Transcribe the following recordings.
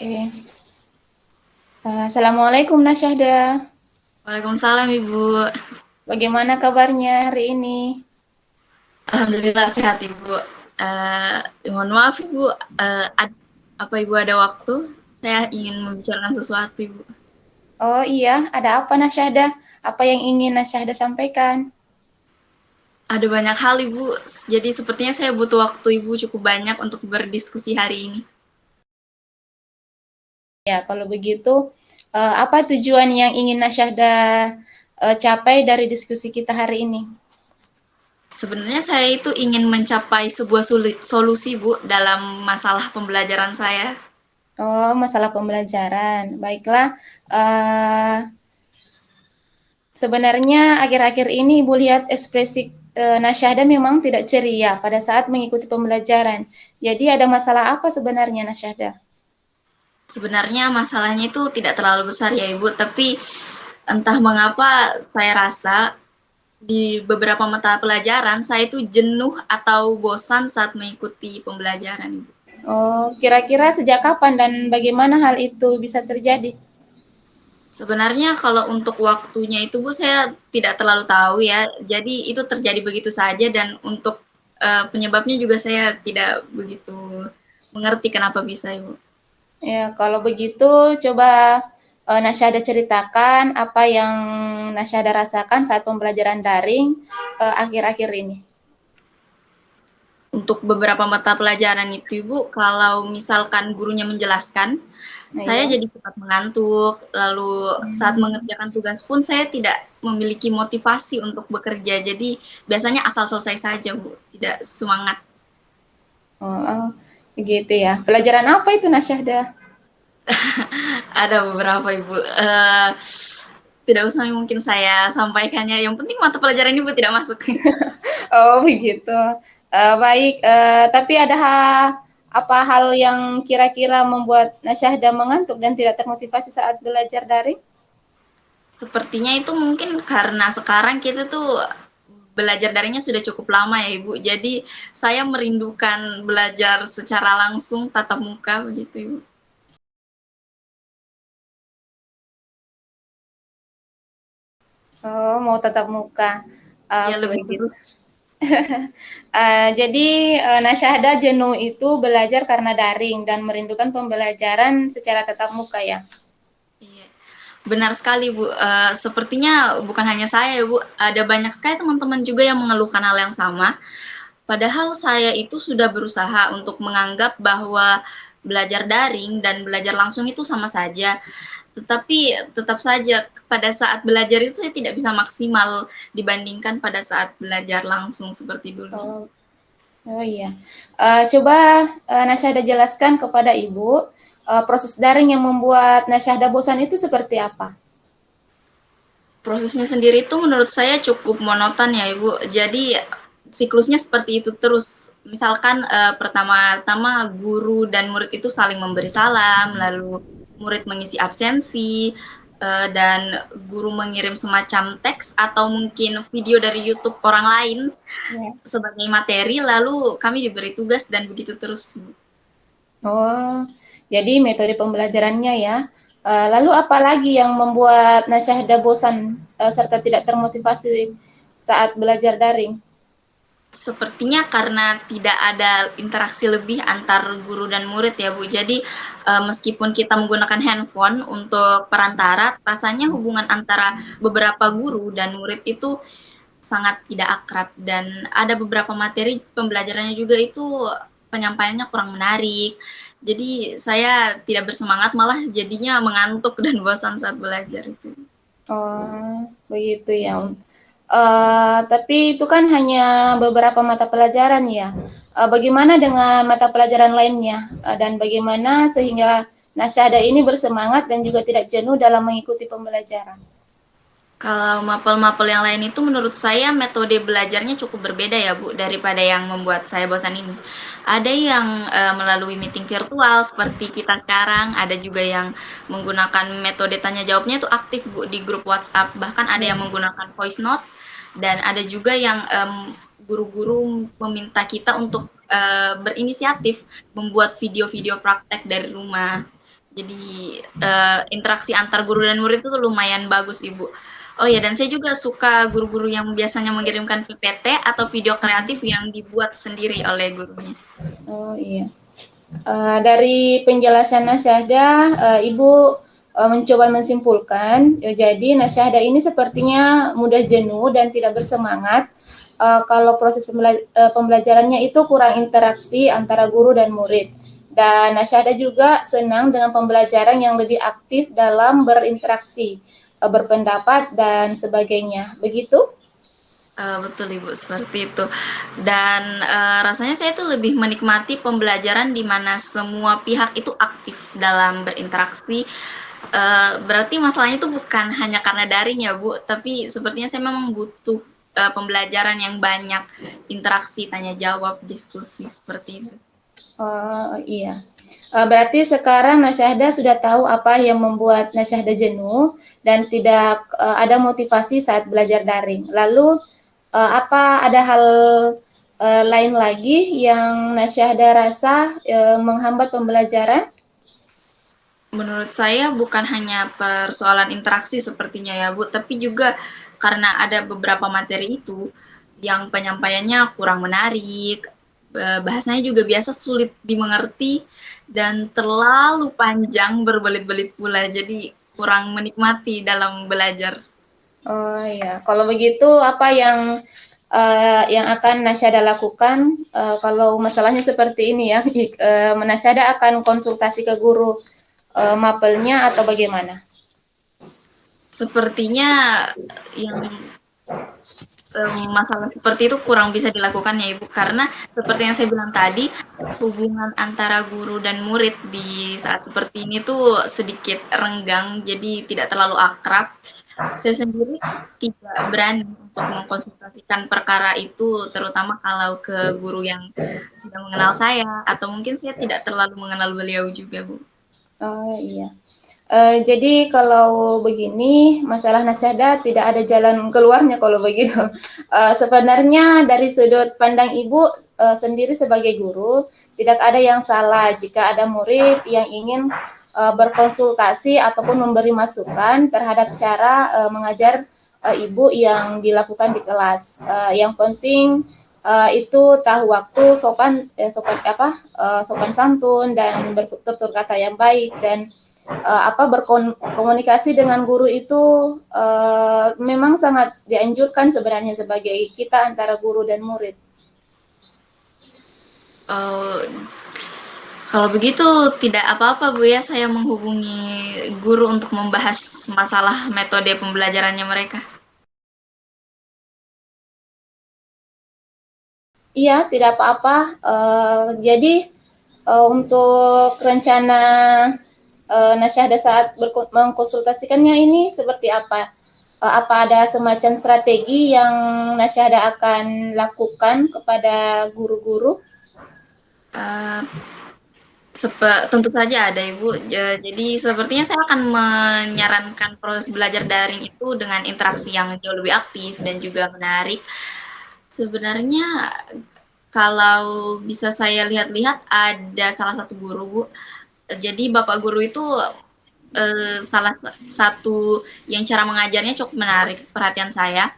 Oke. Assalamualaikum Nasyahda. Waalaikumsalam Ibu. Bagaimana kabarnya hari ini? Alhamdulillah sehat Ibu. Mohon maaf Ibu, apa Ibu ada waktu? Saya ingin membicarakan sesuatu Ibu. Oh iya, ada apa Nasyahda? Apa yang ingin Nasyahda sampaikan? Ada banyak hal Ibu, jadi sepertinya saya butuh waktu Ibu cukup banyak untuk berdiskusi hari ini. Ya, kalau begitu, apa tujuan yang ingin Nasyahda capai dari diskusi kita hari ini? Sebenarnya saya itu ingin mencapai sebuah solusi Bu dalam masalah pembelajaran saya. Oh, masalah pembelajaran. Baiklah, uh, sebenarnya akhir-akhir ini Ibu lihat ekspresi Nasyahda memang tidak ceria pada saat mengikuti pembelajaran. Jadi ada masalah apa sebenarnya Nasyahda? Sebenarnya masalahnya itu tidak terlalu besar ya Ibu, tapi entah mengapa saya rasa di beberapa mata pelajaran saya itu jenuh atau bosan saat mengikuti pembelajaran. Oh, kira-kira sejak kapan dan bagaimana hal itu bisa terjadi? Sebenarnya kalau untuk waktunya itu Bu saya tidak terlalu tahu ya. Jadi itu terjadi begitu saja dan untuk penyebabnya juga saya tidak begitu mengerti kenapa bisa Ibu. Ya, kalau begitu coba Nasyada ceritakan apa yang Nasyada rasakan saat pembelajaran daring akhir-akhir ini. Untuk beberapa mata pelajaran itu Ibu, kalau misalkan gurunya menjelaskan, Nah, saya ya. jadi cepat mengantuk. Lalu saat mengerjakan tugas pun saya tidak memiliki motivasi untuk bekerja. Jadi biasanya asal selesai saja Bu, tidak semangat. Oh, oh, begitu ya. Pelajaran apa itu Nasyada? Ada beberapa Ibu. Tidak usah mungkin saya sampaikannya. Yang penting mata pelajaran Ibu tidak masuk. Oh, begitu. Baik, tapi ada apa hal yang kira-kira membuat Nasyahda mengantuk dan tidak termotivasi saat belajar daring? Sepertinya itu mungkin karena sekarang kita tuh belajar daringnya sudah cukup lama ya Ibu. Jadi saya merindukan belajar secara langsung tatap muka begitu Ibu. Oh, mau tatap muka. Iya Oke, lebih begitu. seru. Jadi Nasyahda jenuh itu belajar karena daring dan merindukan pembelajaran secara tatap muka ya. Iya. Benar sekali Bu. Sepertinya bukan hanya saya ya Bu, ada banyak sekali teman-teman juga yang mengeluhkan hal yang sama. Padahal saya itu sudah berusaha untuk menganggap bahwa belajar daring dan belajar langsung itu sama saja. Tetapi tetap saja pada saat belajar itu saya tidak bisa maksimal dibandingkan pada saat belajar langsung seperti dulu. Oh, oh iya. Coba Nasyahda jelaskan kepada Ibu proses daring yang membuat Nasyahda bosan itu seperti apa? Prosesnya sendiri itu menurut saya cukup monoton ya Ibu. Jadi siklusnya seperti itu terus. Misalkan pertama-tama guru dan murid itu saling memberi salam, lalu murid mengisi absensi, dan guru mengirim semacam teks atau mungkin video dari YouTube orang lain Ya. sebagai materi, lalu kami diberi tugas dan begitu terus. Oh, jadi metode pembelajarannya ya. Lalu apa lagi yang membuat Nasyahda bosan serta tidak termotivasi saat belajar daring? Sepertinya karena tidak ada interaksi lebih antar guru dan murid ya Bu. Jadi meskipun kita menggunakan handphone untuk perantara, rasanya hubungan antara beberapa guru dan murid itu sangat tidak akrab dan ada beberapa materi pembelajarannya juga itu penyampaiannya kurang menarik. Jadi saya tidak bersemangat malah jadinya mengantuk dan bosan saat belajar itu. Oh, begitu ya. Tapi itu kan hanya beberapa mata pelajaran ya. Bagaimana dengan mata pelajaran lainnya? Dan bagaimana sehingga Nasyada ini bersemangat dan juga tidak jenuh dalam mengikuti pembelajaran? Kalau mapel-mapel yang lain itu menurut saya metode belajarnya cukup berbeda ya Bu daripada yang membuat saya bosan ini. Ada yang melalui meeting virtual seperti kita sekarang, ada juga yang menggunakan metode tanya jawabnya itu aktif Bu di grup WhatsApp, bahkan ada Ya. yang menggunakan voice note dan ada juga yang guru-guru meminta kita untuk berinisiatif membuat video-video praktek dari rumah. Jadi interaksi antar guru dan murid itu lumayan bagus, Ibu. Oh ya, dan saya juga suka guru-guru yang biasanya mengirimkan PPT atau video kreatif yang dibuat sendiri oleh gurunya. Oh iya. Dari penjelasan Nasyahda, Ibu mencoba mensimpulkan, jadi Nasyahda ini sepertinya mudah jenuh dan tidak bersemangat kalau proses pembelajarannya itu kurang interaksi antara guru dan murid. Dan Nasyahda juga senang dengan pembelajaran yang lebih aktif dalam berinteraksi, berpendapat, dan sebagainya. Begitu? Betul Ibu, seperti itu. Dan rasanya saya tuh lebih menikmati pembelajaran di mana semua pihak itu aktif dalam berinteraksi. Berarti masalahnya itu bukan hanya karena daring ya Bu, tapi sepertinya saya memang butuh pembelajaran yang banyak, interaksi, tanya jawab, diskusi, seperti itu. Oh iya. Berarti sekarang Nasyahda sudah tahu apa yang membuat Nasyahda jenuh dan tidak ada motivasi saat belajar daring. Lalu apa ada hal lain lagi yang Nasyahda rasa menghambat pembelajaran? Menurut saya bukan hanya persoalan interaksi sepertinya ya Bu, tapi juga karena ada beberapa materi itu yang penyampaiannya kurang menarik, bahasanya juga biasa sulit dimengerti dan terlalu panjang berbelit-belit pula, jadi kurang menikmati dalam belajar. Oh iya, kalau begitu apa yang akan Nasyahda lakukan kalau masalahnya seperti ini ya? Nasyahda akan konsultasi ke guru mapelnya atau bagaimana? Sepertinya yang masalah seperti itu kurang bisa dilakukan ya Ibu, karena seperti yang saya bilang tadi, hubungan antara guru dan murid di saat seperti ini tuh sedikit renggang, jadi tidak terlalu akrab. Saya sendiri tidak berani untuk mengkonsultasikan perkara itu, terutama kalau ke guru yang tidak mengenal saya, atau mungkin saya tidak terlalu mengenal beliau juga, Bu. Oh iya. Jadi kalau begini, masalah Nasyahda tidak ada jalan keluarnya kalau begitu. Sebenarnya dari sudut pandang Ibu sendiri sebagai guru, tidak ada yang salah jika ada murid yang ingin berkonsultasi ataupun memberi masukan terhadap cara mengajar Ibu yang dilakukan di kelas. Yang penting itu tahu waktu, sopan santun dan bertutur kata yang baik dan berkomunikasi dengan guru itu memang sangat dianjurkan sebenarnya sebagai kita antara guru dan murid. Kalau begitu tidak apa-apa Bu ya, saya menghubungi guru untuk membahas masalah metode pembelajarannya mereka. Iya, tidak apa-apa. Jadi untuk rencana Nasyahda saat mengkonsultasikannya ini seperti apa? Apa ada semacam strategi yang Nasyahda akan lakukan kepada guru-guru? Tentu saja ada Ibu. Jadi sepertinya saya akan menyarankan proses belajar daring itu dengan interaksi yang jauh lebih aktif dan juga menarik. Sebenarnya kalau bisa saya lihat-lihat ada salah satu guru Bu. Jadi Bapak guru itu salah satu yang cara mengajarnya cukup menarik perhatian saya.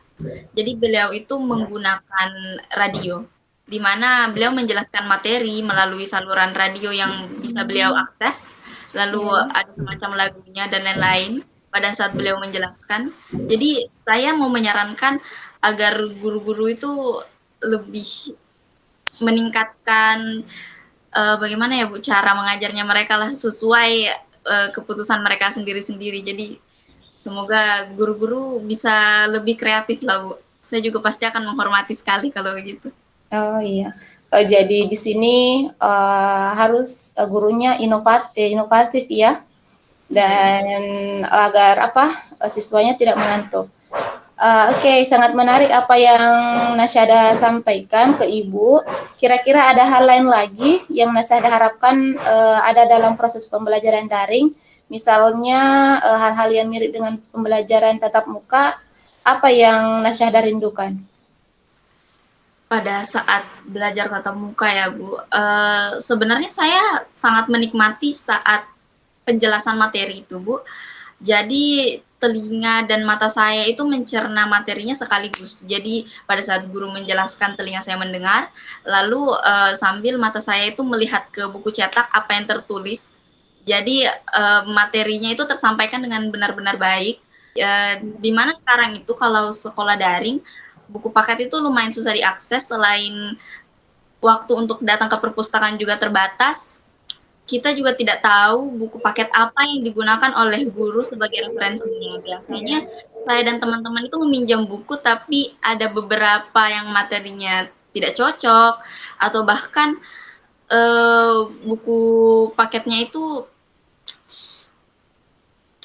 Jadi beliau itu menggunakan radio, di mana beliau menjelaskan materi melalui saluran radio yang bisa beliau akses, lalu ada semacam lagunya dan lain-lain pada saat beliau menjelaskan. Jadi saya mau menyarankan agar guru-guru itu lebih meningkatkan bagaimana ya Bu cara mengajarnya mereka lah sesuai keputusan mereka sendiri-sendiri. Jadi semoga guru-guru bisa lebih kreatif lah Bu. Saya juga pasti akan menghormati sekali kalau begitu. Oh iya. Jadi di sini harus gurunya inovatif ya, dan agar siswanya tidak mengantuk. Oke, sangat menarik apa yang Nasyahda sampaikan ke Ibu. Kira-kira ada hal lain lagi yang Nasyahda harapkan ada dalam proses pembelajaran daring, misalnya hal-hal yang mirip dengan pembelajaran tatap muka, apa yang Nasyahda rindukan? Pada saat belajar tatap muka ya Bu, sebenarnya saya sangat menikmati saat penjelasan materi itu, Bu. Jadi telinga dan mata saya itu mencerna materinya sekaligus. Jadi pada saat guru menjelaskan, telinga saya mendengar, lalu sambil mata saya itu melihat ke buku cetak apa yang tertulis. Jadi materinya itu tersampaikan dengan benar-benar baik. Di mana sekarang itu kalau sekolah daring, buku paket itu lumayan susah diakses, selain waktu untuk datang ke perpustakaan juga terbatas, kita juga tidak tahu buku paket apa yang digunakan oleh guru sebagai referensinya. Biasanya Iya. saya dan teman-teman itu meminjam buku, tapi ada beberapa yang materinya tidak cocok, atau bahkan buku paketnya itu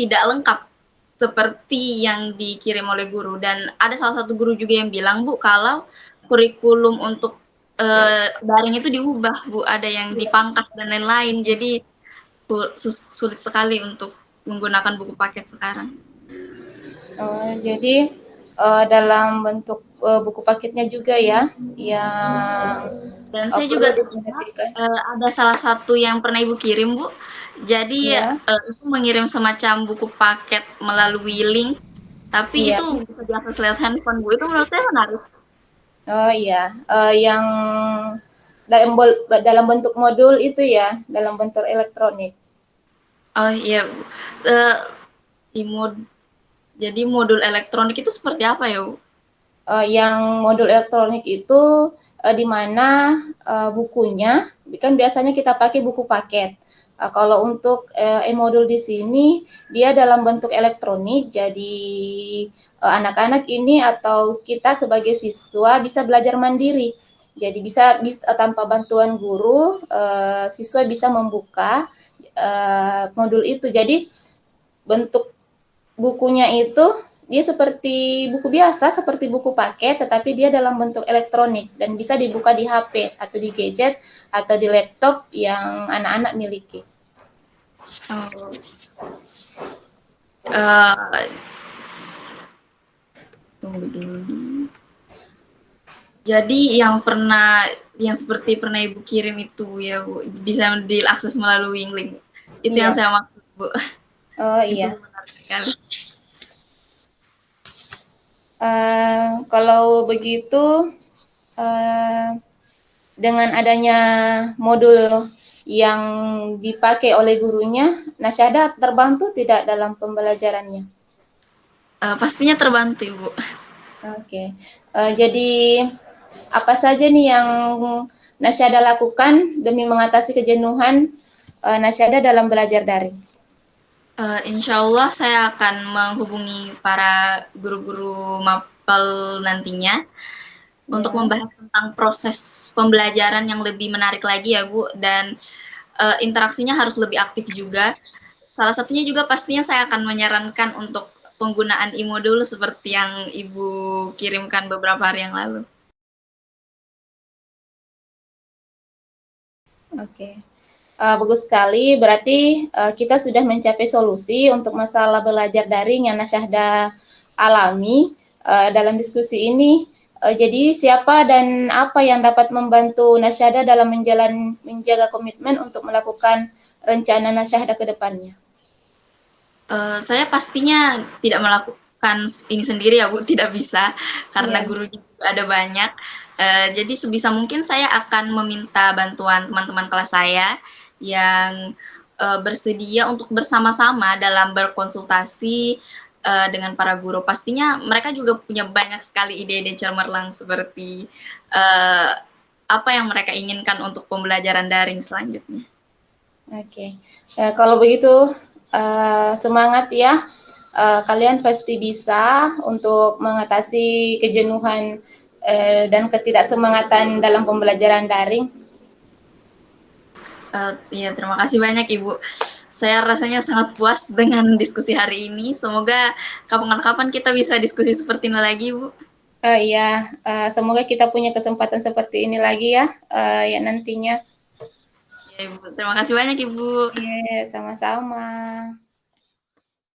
tidak lengkap seperti yang dikirim oleh guru. Dan ada salah satu guru juga yang bilang, Bu, kalau kurikulum untuk daring itu diubah, Bu, ada yang dipangkas dan lain-lain. Jadi sulit sekali untuk menggunakan buku paket sekarang. Jadi dalam bentuk buku paketnya juga ya, yang Dan saya perlu juga diperhatikan. ada salah satu yang pernah Ibu kirim, Bu. Jadi Ya, itu mengirim semacam buku paket melalui link, tapi iya. itu bisa diakses lewat handphone, Bu. Itu menurut saya menarik. Oh iya, yang dalam bentuk modul itu ya, dalam bentuk elektronik. Oh iya, Bu. Di jadi modul elektronik itu seperti apa ya, Bu? Yang modul elektronik itu di mana bukunya kan biasanya kita pakai buku paket. Kalau untuk e-modul di sini dia dalam bentuk elektronik, jadi anak-anak ini atau kita sebagai siswa bisa belajar mandiri. Jadi bisa tanpa bantuan guru, siswa bisa membuka modul itu. Jadi bentuk bukunya itu dia seperti buku biasa, seperti buku paket, tetapi dia dalam bentuk elektronik dan bisa dibuka di HP atau di gadget atau di laptop yang anak-anak miliki. Oh. Uh, tunggu dulu. Jadi yang seperti pernah Ibu kirim itu ya, Bu, bisa diakses melalui link. Itu yang Iya. saya maksud, Bu. Oh Itu iya. menarik sekali. Kalau begitu, dengan adanya modul yang dipakai oleh gurunya, Nasyada terbantu tidak dalam pembelajarannya? Pastinya terbantu, Ibu. Oke. Jadi apa saja nih yang Nasyada lakukan demi mengatasi kejenuhan Nasyada dalam belajar daring? Insya Allah saya akan menghubungi para guru-guru mapel nantinya untuk Ya. membahas tentang proses pembelajaran yang lebih menarik lagi ya, Bu, dan interaksinya harus lebih aktif juga. Salah satunya juga pastinya saya akan menyarankan untuk penggunaan e-modul seperti yang Ibu kirimkan beberapa hari yang lalu. Oke. Bagus sekali, berarti kita sudah mencapai solusi untuk masalah belajar daring yang Nasyahda alami dalam diskusi ini. Jadi siapa dan apa yang dapat membantu Nasyahda dalam menjaga komitmen untuk melakukan rencana Nasyahda ke depannya? Saya pastinya tidak melakukan ini sendiri ya, Bu, tidak bisa karena Iya. gurunya juga ada banyak. Jadi sebisa mungkin saya akan meminta bantuan teman-teman kelas saya yang bersedia untuk bersama-sama dalam berkonsultasi dengan para guru. Pastinya mereka juga punya banyak sekali ide-ide cemerlang seperti apa yang mereka inginkan untuk pembelajaran daring selanjutnya. Oke. Kalau begitu semangat ya. Kalian pasti bisa untuk mengatasi kejenuhan dan ketidaksemangatan dalam pembelajaran daring. Ya, terima kasih banyak Ibu. Saya rasanya sangat puas dengan diskusi hari ini. Semoga kapan-kapan kita bisa diskusi seperti ini lagi, Bu. Iya, semoga kita punya kesempatan seperti ini lagi ya, ya nantinya. Ya, Ibu. Terima kasih banyak Ibu. Iya, sama-sama.